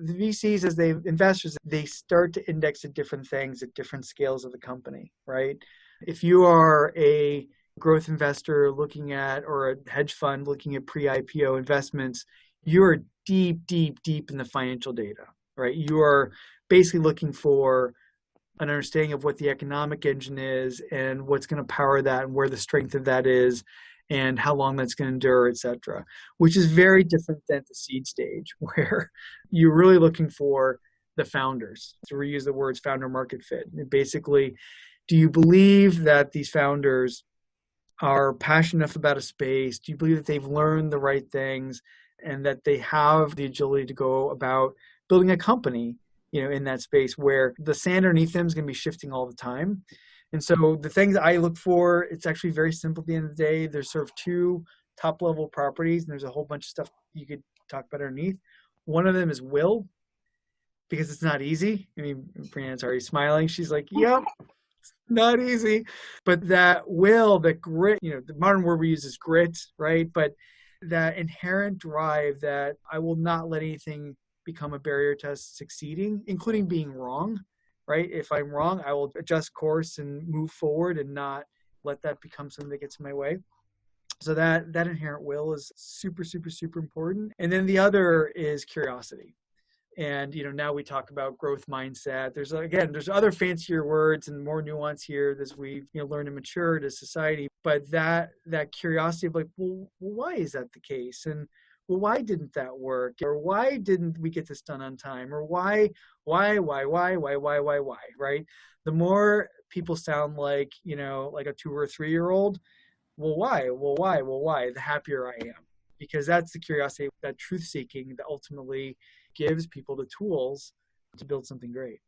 the VCs, as they investors, they start to index at different things at different scales of the company, right? If you are a growth investor looking at, or a hedge fund looking at pre-IPO investments, you're deep, deep, deep in the financial data, right? You are basically looking for an understanding of what the economic engine is and what's going to power that and where the strength of that is and how long that's going to endure, et cetera, which is very different than the seed stage where you're really looking for the founders, to reuse the words founder market fit. And basically, do you believe that these founders are passionate enough about a space? Do you believe that they've learned the right things and that they have the agility to go about building a company, in that space where the sand underneath them is going to be shifting all the time? And so the things I look for, it's actually very simple at the end of the day. There's sort of two top level properties, and there's a whole bunch of stuff you could talk about underneath. One of them is will, because it's not easy. I mean, Brianna's already smiling. She's like, yep, it's not easy. But that will, that grit, the modern word we use is grit, right? But that inherent drive that I will not let anything become a barrier to us succeeding, including being wrong, right? If I'm wrong, I will adjust course and move forward and not let that become something that gets in my way. So that inherent will is super, super, super important. And then the other is curiosity. And, now we talk about growth mindset. There's other fancier words and more nuance here as we learn and mature as society. But that curiosity of like, well, why is that the case? And well, why didn't that work? Or why didn't we get this done on time? Or why, right? The more people sound like, like a 2 or 3 year old, well, why? The happier I am. Because that's the curiosity, that truth seeking that ultimately gives people the tools to build something great.